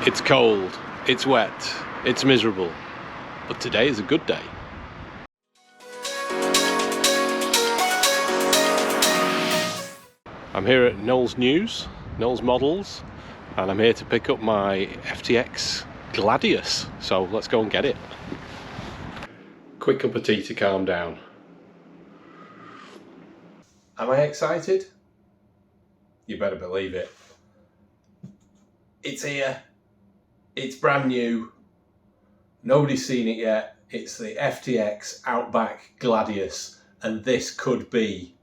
It's cold, it's wet, it's miserable, but today is a good day. I'm here at Knowles News, Knowles Models, and I'm here to pick up my FTX Gladius, so let's go and get it. Quick cup of tea to calm down. Am I excited? You better believe it. It's here. It's brand new. Nobody's seen it yet. It's the FTX Outback Gladius, and this could be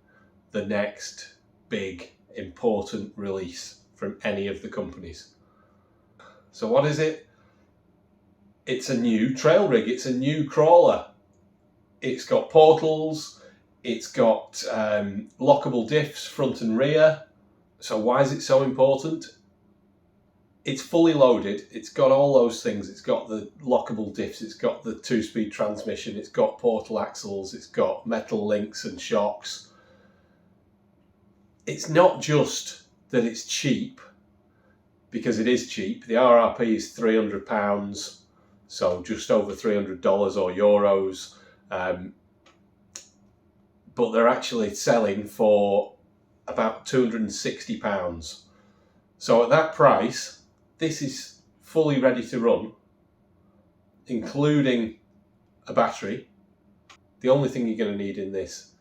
the next big important release from any of the companies. So what is it? It's a new trail rig. It's a new crawler. It's got portals. It's got lockable diffs front and rear. So why is it so important? It's fully loaded. It's got all those things. It's got the lockable diffs. It's got the 2-speed transmission. It's got portal axles. It's got metal links and shocks. It's not just that it's cheap, because it is cheap. The RRP is £300, so just over $300 or euros. But they're actually selling for about £260. So at that price, this is fully ready to run, including a battery. The only thing you're going to need in this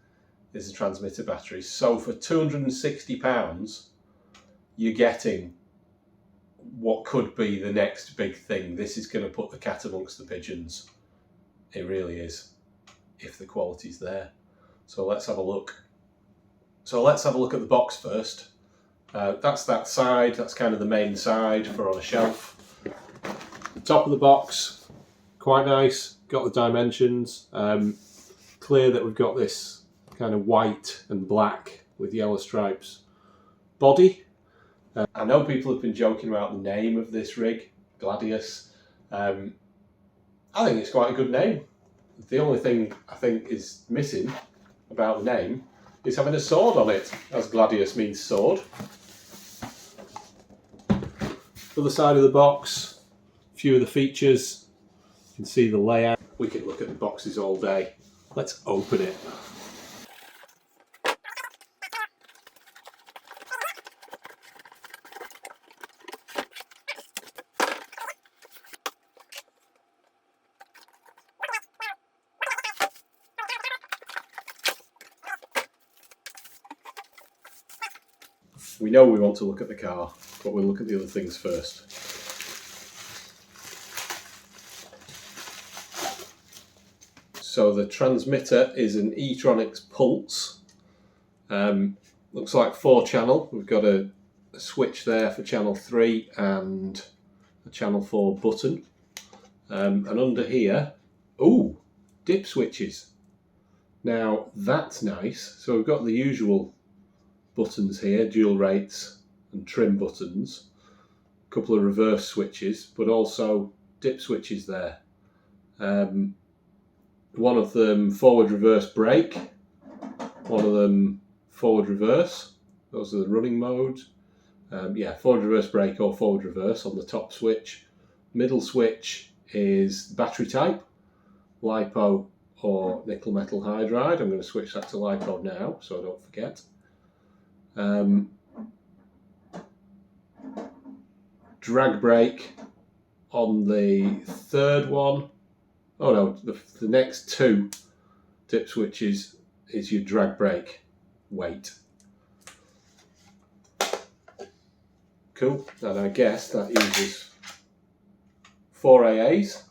is a transmitter battery. So for £260, you're getting what could be the next big thing. This is going to put the cat amongst the pigeons. It really is, if the quality's there. So let's have a look. So let's have a look at the box first. That's that side. That's kind of the main side for on a shelf. The top of the box, quite nice. Got the dimensions. Clear that we've got this kind of white and black with yellow stripes body. I know people have been joking about the name of this rig, Gladius. I think it's quite a good name. The only thing I think is missing about the name is having a sword on it, as Gladius means sword. Other side of the box, a few of the features. You can see the layout. We can look at the boxes all day. Let's open it. We know we want to look at the car, but we'll look at the other things first. So the transmitter is an eTronics Pulse. Looks like 4-channel. We've got a switch there for channel 3 and a channel 4 button. And under here, ooh, dip switches. Now that's nice. So we've got the usual buttons here, dual rates and trim buttons, a couple of reverse switches, but also dip switches there. One of them forward reverse brake, one of them forward reverse. Those are the running modes. Forward reverse brake or forward reverse on the top switch. Middle switch is battery type, LiPo or nickel metal hydride. I'm going to switch that to LiPo now so I don't forget. Drag brake on the third one. Oh no, the next 2 dip switches is your drag brake weight. Cool, and I guess that uses 4 AAs,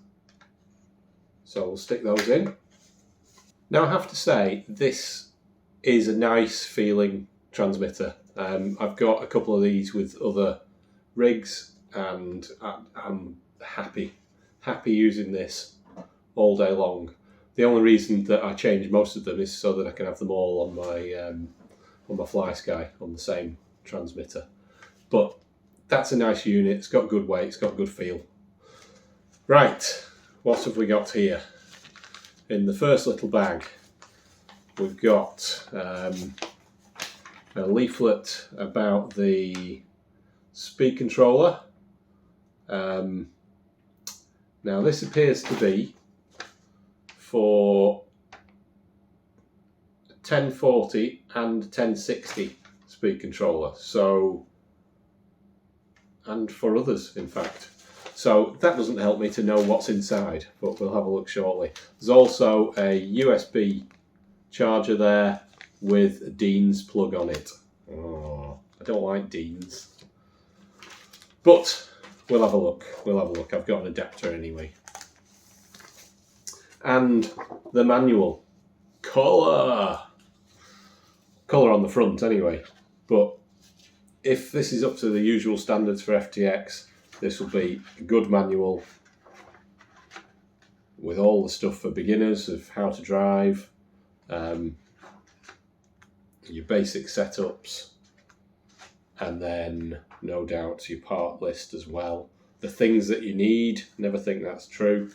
so we'll stick those in. Now I have to say, this is a nice feeling transmitter. I've got a couple of these with other rigs, and I'm happy using this all day long. The only reason that I change most of them is so that I can have them all on my FlySky on the same transmitter. But that's a nice unit. It's got good weight. It's got good feel. Right, what have we got here? In the first little bag, we've got a leaflet about the speed controller Now this appears to be for 1040 and 1060 speed controller, so, and for others in fact. So that doesn't help me to know what's inside, but we'll have a look shortly. There's also a USB charger there with a Dean's plug on it. Oh, I don't like Dean's. But we'll have a look. We'll have a look. I've got an adapter anyway. And the manual. Colour on the front anyway. But if this is up to the usual standards for FTX, this will be a good manual with all the stuff for beginners of how to drive, your basic setups, and then no doubt your part list as well. The things that you need, never think that's true.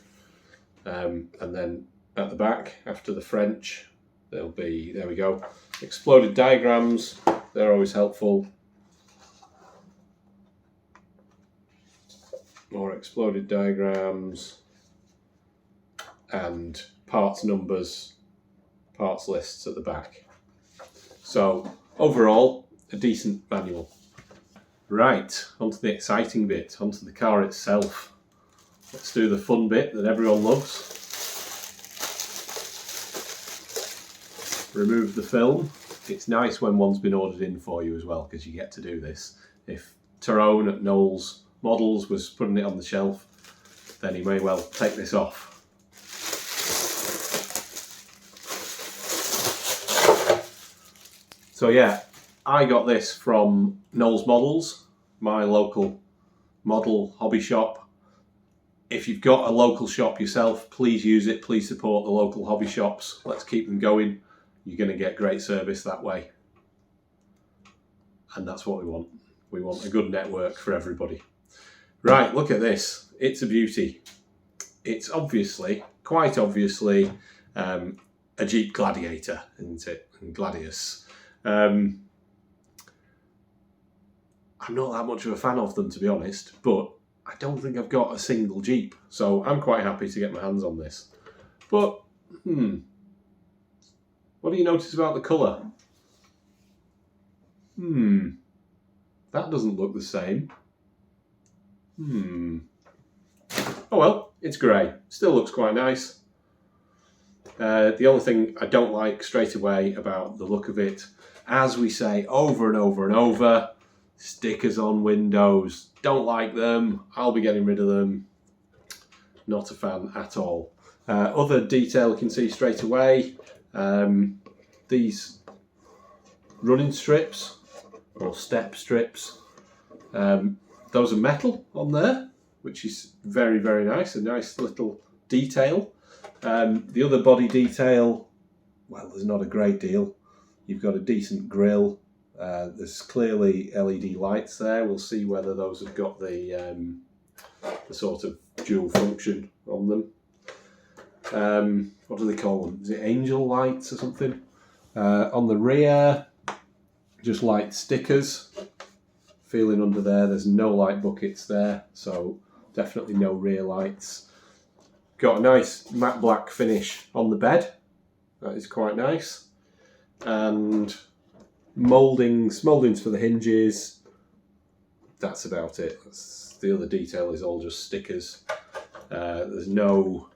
And then at the back, after the French, there'll be, there we go, exploded diagrams. They're always helpful. More exploded diagrams and parts numbers, parts lists at the back. So overall, a decent manual. Right, onto the exciting bit, onto the car itself. Let's do the fun bit that everyone loves. Remove the film. It's nice when one's been ordered in for you as well, because you get to do this. If Tyrone at Knowles Models was putting it on the shelf, then he may well take this off. So yeah, I got this from Knowles Models, my local model hobby shop. If you've got a local shop yourself, please use it. Please support the local hobby shops. Let's keep them going. You're going to get great service that way. And that's what we want. We want a good network for everybody. Right, look at this. It's a beauty. It's obviously, quite obviously, a Jeep Gladiator, isn't it? And Gladius. I'm not that much of a fan of them, to be honest, but I don't think I've got a single Jeep, so I'm quite happy to get my hands on this. But, what do you notice about the colour? That doesn't look the same. Oh well, it's grey. Still looks quite nice. The only thing I don't like straight away about the look of it, as we say over and over and over, stickers on windows. Don't like them. I'll be getting rid of them. Not a fan at all. Other detail you can see straight away. These running strips or step strips. Those are metal on there, which is very, very nice. A nice little detail. The other body detail, well, there's not a great deal. You've got a decent grille. There's clearly LED lights there. We'll see whether those have got the sort of dual function on them. What do they call them? Is it angel lights or something? On the rear, just light stickers. Feeling under there, there's no light buckets there, so definitely no rear lights. Got a nice matte black finish on the bed. That is quite nice. And mouldings for the hinges. That's about it. The other detail is all just stickers. There's no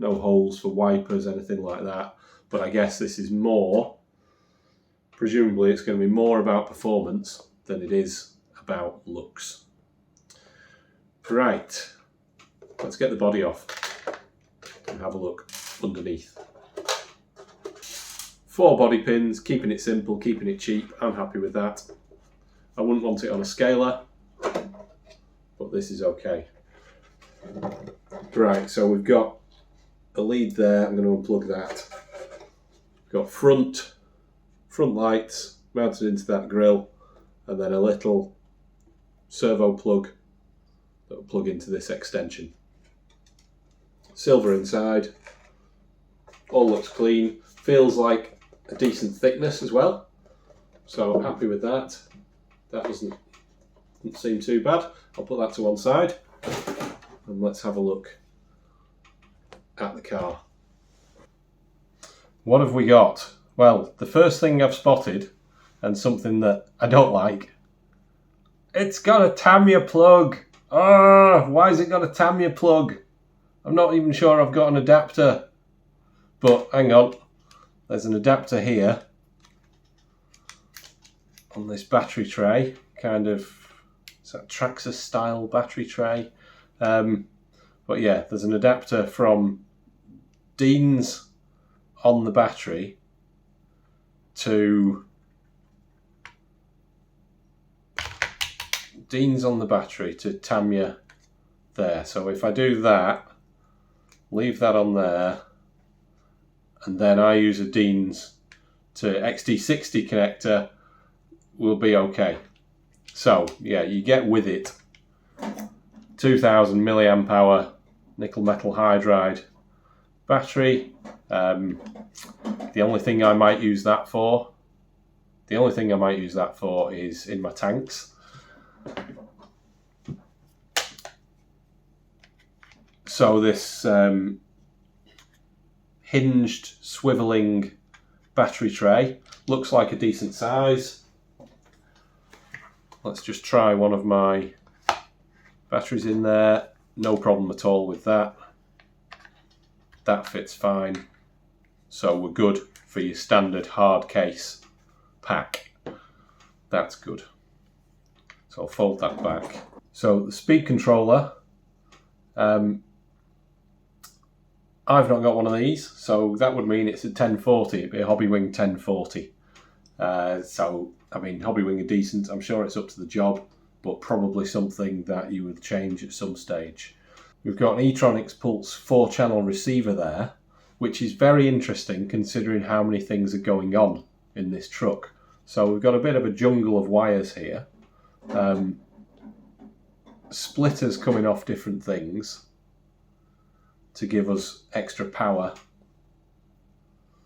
holes for wipers, anything like that. But I guess this is more, presumably it's going to be more about performance than it is about looks. Right, let's get the body off and have a look underneath. 4 body pins, keeping it simple, keeping it cheap. I'm happy with that. I wouldn't want it on a scaler, but this is okay. Right, so we've got a lead there. I'm going to unplug that. We've got front lights mounted into that grille, and then a little servo plug that will plug into this extension. Silver inside. All looks clean. Feels like a decent thickness as well. So happy with that. That doesn't seem too bad. I'll put that to one side. and let's have a look at the car. What have we got? Well, the first thing I've spotted, and something that I don't like, it's got a Tamiya plug. Oh, why has it got a Tamiya plug? I'm not even sure I've got an adapter. But hang on, there's an adapter here on this battery tray, kind of, it's that Traxxas style battery tray. But yeah, there's an adapter from Dean's on the battery to Tamiya there. So if I do that, leave that on there, and then I use a Dean's to XT60 connector, will be okay. So yeah, you get with it 2000 milliamp hour nickel metal hydride battery. The only thing I might use that for is in my tanks. So this hinged swiveling battery tray looks like a decent size. Let's just try one of my batteries in there. No problem at all with that. That fits fine. So we're good for your standard hard case pack. That's good. So I'll fold that back. So the speed controller, I've not got one of these, so that would mean it's a 1040. It'd be a Hobbywing 1040. So, I mean, Hobbywing are decent. I'm sure it's up to the job, but probably something that you would change at some stage. We've got an eTronics Pulse 4-channel receiver there, which is very interesting considering how many things are going on in this truck. So we've got a bit of a jungle of wires here. Splitters coming off different things to give us extra power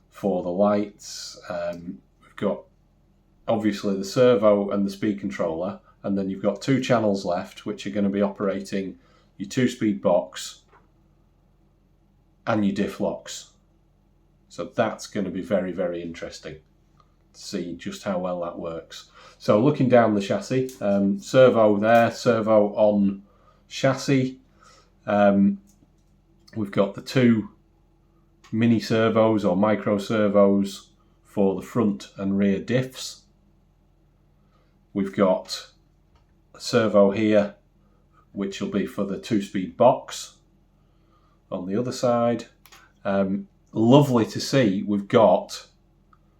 for the lights. We've got obviously the servo and the speed controller, and then you've got 2 channels left which are going to be operating your 2-speed box and your diff locks. So that's going to be very, very interesting to see just how well that works. So looking down the chassis, servo there, servo on chassis. We've got the 2 mini servos or micro servos for the front and rear diffs. We've got a servo here, which will be for the 2-speed box on the other side. Lovely to see we've got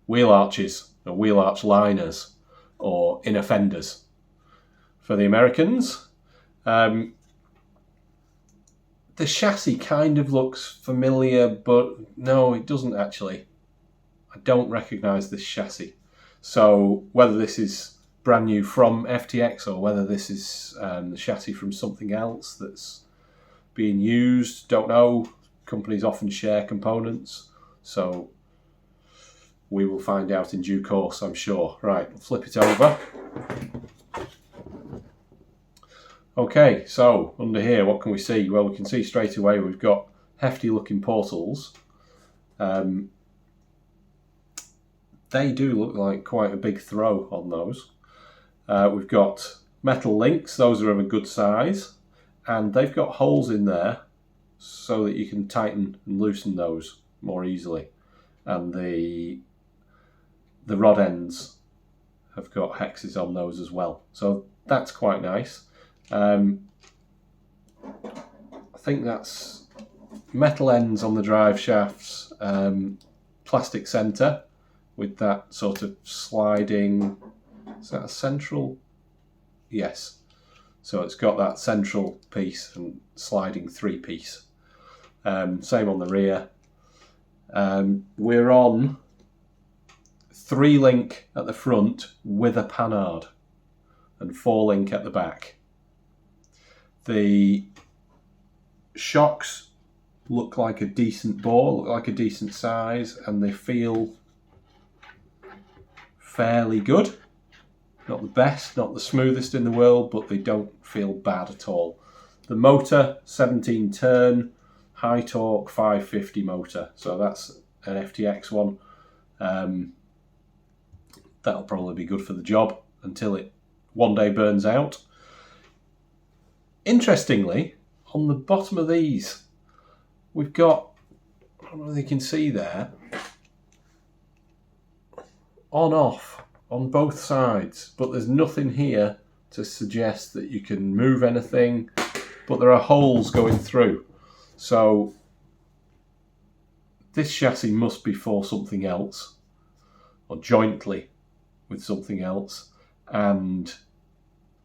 wheel arches or wheel arch liners or inner fenders for the Americans. The chassis kind of looks familiar, but no, it doesn't actually. I don't recognise this chassis. So whether this is brand new from FTX or whether this is the chassis from something else that's being used, don't know. Companies often share components, so we will find out in due course, I'm sure. Right, I'll flip it over. Okay, so under here, what can we see? Well, we can see straight away we've got hefty looking portals. They do look like quite a big throw on those. We've got metal links, those are of a good size, and they've got holes in there so that you can tighten and loosen those more easily. And the rod ends have got hexes on those as well, so that's quite nice. I think that's metal ends on the drive shafts, plastic centre with that sort of sliding, is that a central? Yes. So it's got that central piece and sliding 3-piece. Same on the rear. We're on 3-link at the front with a panhard and 4-link at the back. The shocks look like a decent bore, look like a decent size, and they feel fairly good. Not the best, not the smoothest in the world, but they don't feel bad at all. The motor, 17 turn, high torque 550 motor. So that's an FTX one. That'll probably be good for the job until it one day burns out. Interestingly, on the bottom of these, we've got, I don't know if you can see there, on off on both sides, but there's nothing here to suggest that you can move anything, but there are holes going through. So this chassis must be for something else, or jointly with something else, and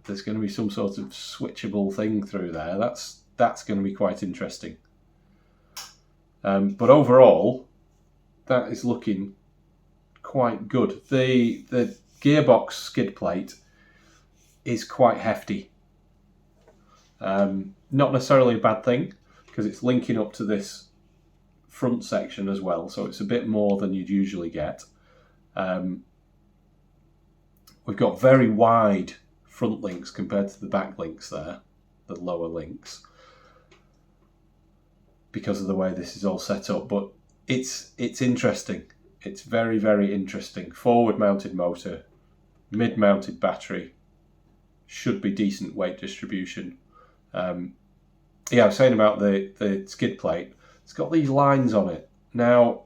there's going to be some sort of switchable thing through there. That's going to be quite interesting. But overall, that is looking quite good. The gearbox skid plate is quite hefty. Not necessarily a bad thing, because it's linking up to this front section as well, so it's a bit more than you'd usually get. We've got very wide front links compared to the back links there, the lower links, because of the way this is all set up. But it's interesting. It's very, very interesting. Forward mounted motor, mid mounted battery, should be decent weight distribution. Yeah, I was saying about the skid plate. It's got these lines on it. Now,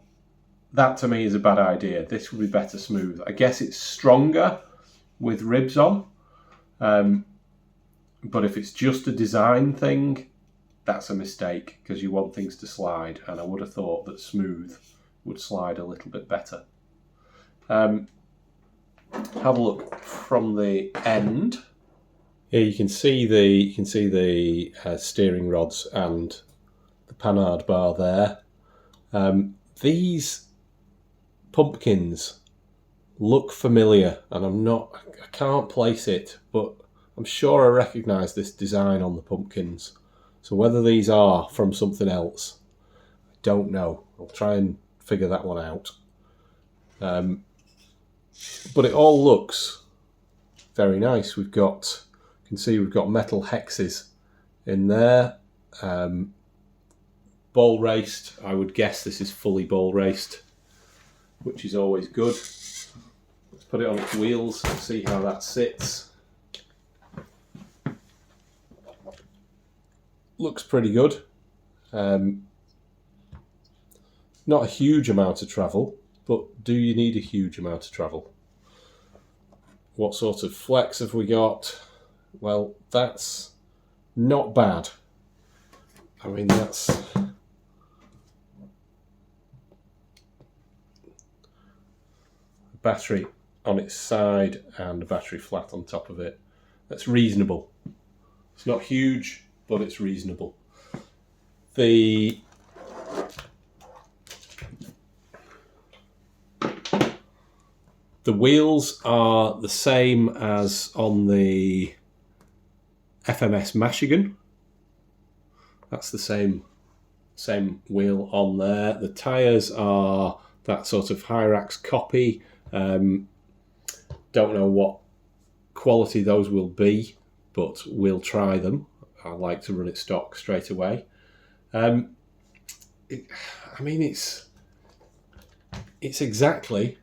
that to me is a bad idea. This would be better smooth. I guess it's stronger with ribs on. But if it's just a design thing, that's a mistake, because you want things to slide, and I would have thought that smooth would slide a little bit better. Have a look from the end. Here you can see the steering rods and the panhard bar there. These pumpkins look familiar, and I can't place it, but I'm sure I recognise this design on the pumpkins. So whether these are from something else, I don't know. I'll try and figure that one out. But it all looks very nice. You can see we've got metal hexes in there. Ball raced. I would guess this is fully ball raced, which is always good. Let's put it on its wheels and see how that sits. Looks pretty good. Not a huge amount of travel, but do you need a huge amount of travel? What sort of flex have we got? Well, that's not bad. I mean, that's a battery on its side and a battery flat on top of it. That's reasonable. It's not huge, but it's reasonable. The wheels are the same as on the FMS Michigan. That's the same wheel on there. The tyres are that sort of Hyrax copy. Don't know what quality those will be, but we'll try them. I like to run it stock straight away. I mean, it's exactly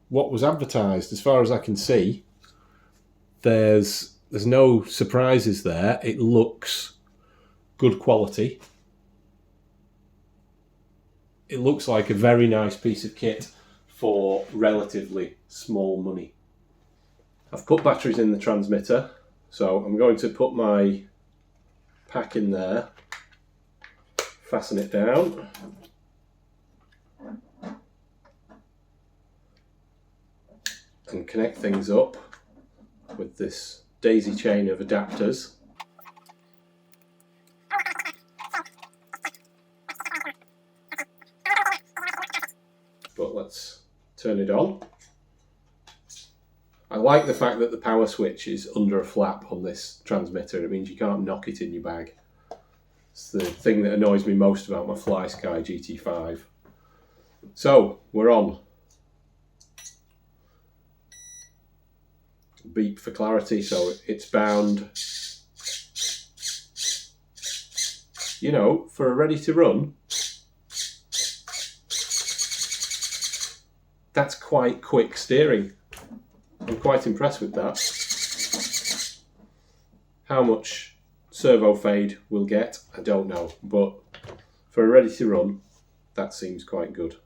what was advertised as far as I can see. There's no surprises there. It looks good quality. It looks like a very nice piece of kit for relatively small money. I've put batteries in the transmitter, so I'm going to put my pack in there, fasten it down, and connect things up with this daisy chain of adapters. But let's turn it on. I like the fact that the power switch is under a flap on this transmitter. It means you can't knock it in your bag. It's the thing that annoys me most about my FlySky GT5. So, we're on. Beep for clarity, so it's bound. you know, for a ready to run, that's quite quick steering. I'm quite impressed with that. How much servo fade we'll get, I don't know, but for a ready to run, that seems quite good.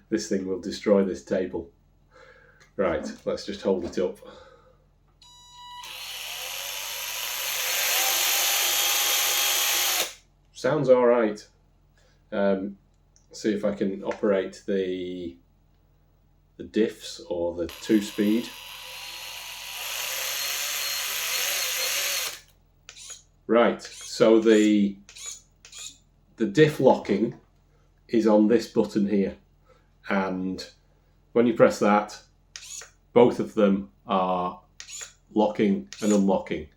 This thing will destroy this table. Right, let's just hold it up. Sounds all right. See if I can operate the diffs or the 2-speed. Right, so the diff locking is on this button here, and when you press that, both of them are locking and unlocking.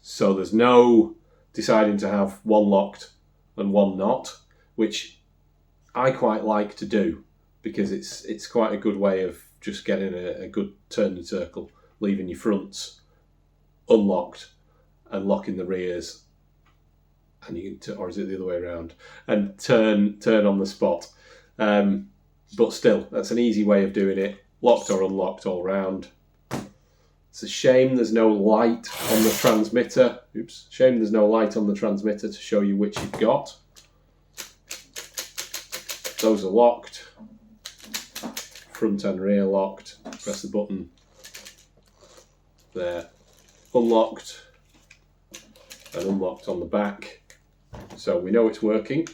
So there's no deciding to have one locked and one not, which I quite like to do because it's quite a good way of just getting a good turning circle, leaving your fronts unlocked and locking the rears, and you can, or is it the other way around, and turn on the spot. But still, that's an easy way of doing it, locked or unlocked all round. It's a shame there's no light on the transmitter. Oops, shame there's no light on the transmitter to show you which you've got. Those are locked, front and rear locked. Press the button, they're unlocked and unlocked on the back. So we know it's working.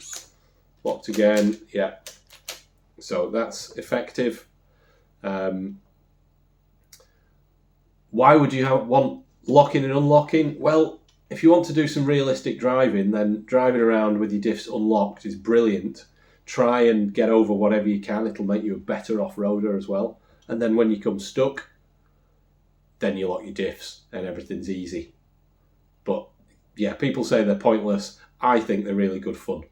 Locked again, yeah. So that's effective. Why would you want locking and unlocking? Well, if you want to do some realistic driving, then driving around with your diffs unlocked is brilliant. Try and get over whatever you can. It'll make you a better off-roader as well. And then when you come stuck, then you lock your diffs and everything's easy. But yeah, people say they're pointless. I think they're really good fun.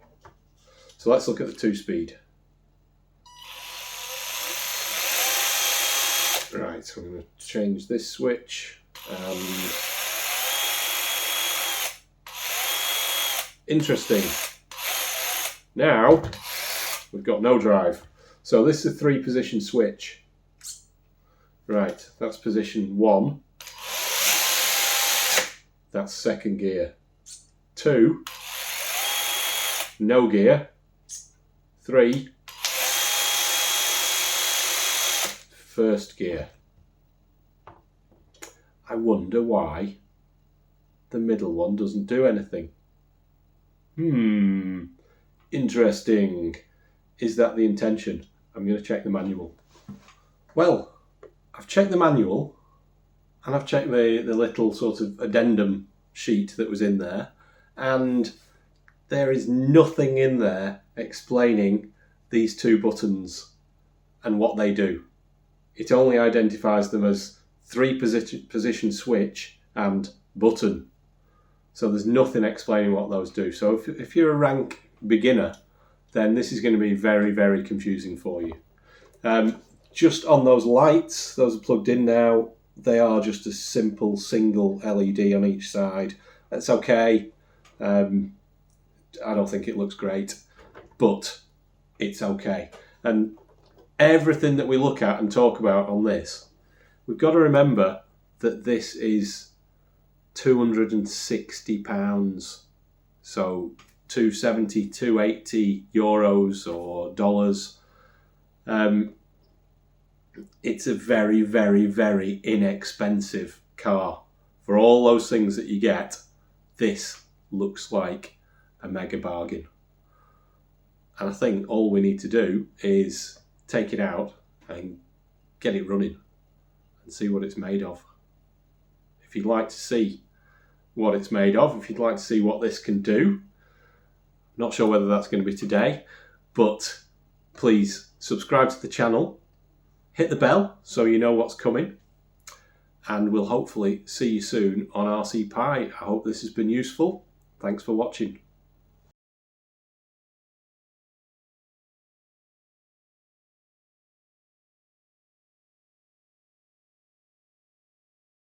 So let's look at the 2-speed. Right, so I'm going to change this switch. Interesting. Now we've got no drive. So this is a 3-position switch. Right, that's position 1. That's second gear. 2, no gear. 3, first gear. I wonder why the middle one doesn't do anything. Interesting. Is that the intention? I'm going to check the manual. Well, I've checked the manual and I've checked the little sort of addendum sheet that was in there, and there is nothing in there explaining these 2 buttons and what they do. It only identifies them as 3-position switch and button. So there's nothing explaining what those do. So if you're a rank beginner, then this is going to be very, very confusing for you. Just on those lights, those are plugged in now. They are just a simple single LED on each side. That's okay. I don't think it looks great, but it's okay. And everything that we look at and talk about on this, we've got to remember that this is £260. So 270, 280 euros or dollars. It's a very, very, very inexpensive car. For all those things that you get, this looks like a mega bargain. And I think all we need to do is take it out and get it running and see what it's made of. If you'd like to see what it's made of, if you'd like to see what this can do, not sure whether that's going to be today, but please subscribe to the channel, hit the bell so you know what's coming, and we'll hopefully see you soon on RC Pi. I hope this has been useful. Thanks for watching.